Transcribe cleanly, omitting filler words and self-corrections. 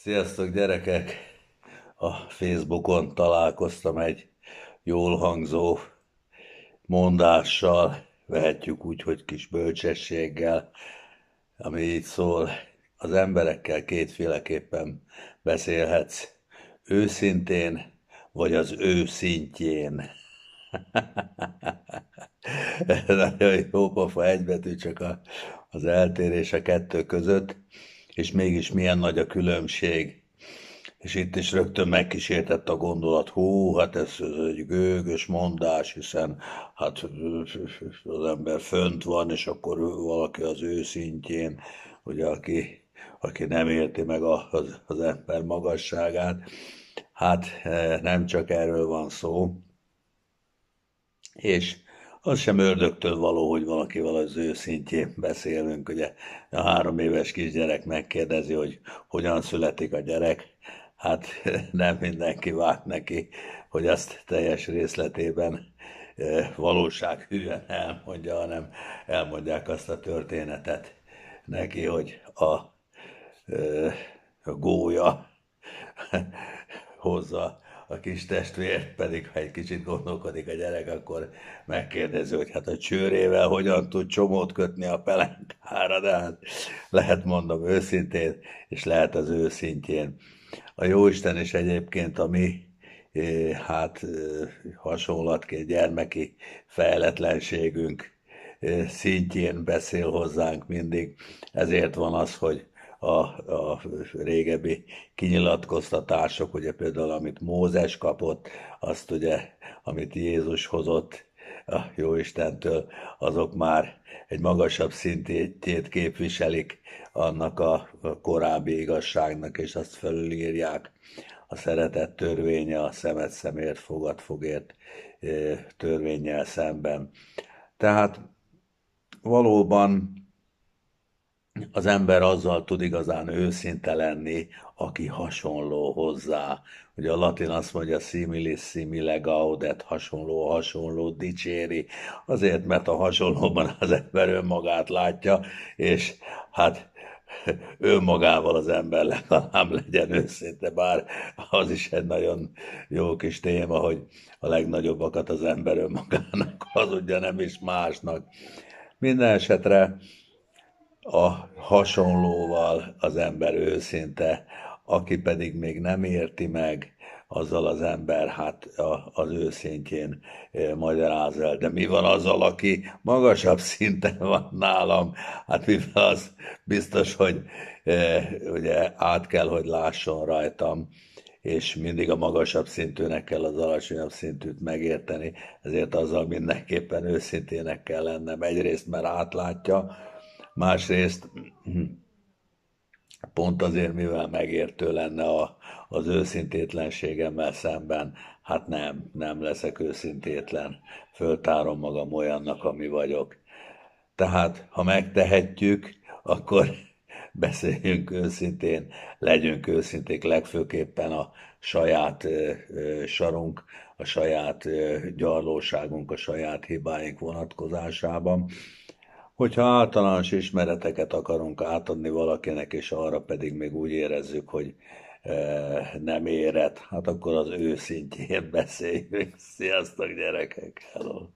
Sziasztok gyerekek! A Facebookon találkoztam egy jól hangzó mondással, vehetjük úgy, hogy kis bölcsességgel, ami így szól: az emberekkel kétféleképpen beszélhetsz, őszintén, vagy az ő szintjén. Nagyon jó pofa, egybetű csak az eltérés a kettő között, és mégis milyen nagy a különbség. És itt is rögtön megkísértett a gondolat, hú, hát ez egy gőgös mondás, hiszen hát az ember fönt van, és akkor valaki az ő szintjén, ugye, aki nem érti meg az ember magasságát. Hát nem csak erről van szó, és az sem ördögtől való, hogy valakivel az őszintjén beszélünk. Ugye a 3 éves kisgyerek megkérdezi, hogy hogyan születik a gyerek. Hát nem mindenki vág neki, hogy azt teljes részletében valósághűen elmondja, hanem elmondják azt a történetet neki, hogy a gólya hozza a kis testvért, pedig ha egy kicsit gondolkodik a gyerek, akkor megkérdezi, hogy hát a csőrével hogyan tud csomót kötni a pelenkára, de hát lehet, mondom őszintén, és lehet az őszintjén. A Jóisten is egyébként a mi hasonlatként gyermeki fejletlenségünk szintjén beszél hozzánk mindig. Ezért van az, hogy a régebbi kinyilatkoztatások, ugye például amit Mózes kapott, azt ugye, amit Jézus hozott a Jóistentől, azok már egy magasabb szintjét képviselik annak a korábbi igazságnak, és azt felülírják. A szeretet törvénye a szemet szemért, fogad fogért törvénnyel szemben. Tehát valóban az ember azzal tud igazán őszinte lenni, aki hasonló hozzá. Ugye a latin azt mondja, similis simile gaudet, hasonló hasonlót dicséri, azért, mert a hasonlóban az ember önmagát látja, és hát önmagával az ember legalább legyen őszinte, bár az is egy nagyon jó kis téma, hogy a legnagyobbakat az ember önmagának hazudja, nem is másnak. Minden esetre a hasonlóval az ember őszinte, aki pedig még nem érti meg, azzal az ember hát az őszintjén magyaráz el. De mi van azzal, aki magasabb szinten van nálam? Hát mivel az biztos, hogy ugye át kell, hogy lásson rajtam, és mindig a magasabb szintűnek kell az alacsonyabb szintűt megérteni, ezért azzal mindenképpen őszintének kell lennem. Egyrészt, mert átlátja, másrészt pont azért, mivel megértő lenne az őszintétlenségemmel szemben, hát nem leszek őszintétlen, föltárom magam olyannak, ami vagyok. Tehát, ha megtehetjük, akkor beszéljünk őszintén, legyünk őszinték, legfőképpen a saját sarunk, a saját gyarlóságunk, a saját hibáink vonatkozásában. Hogyha általános ismereteket akarunk átadni valakinek, és arra pedig még úgy érezzük, hogy nem érett, hát akkor az őszintjén beszéljünk. Sziasztok gyerekek! Hello.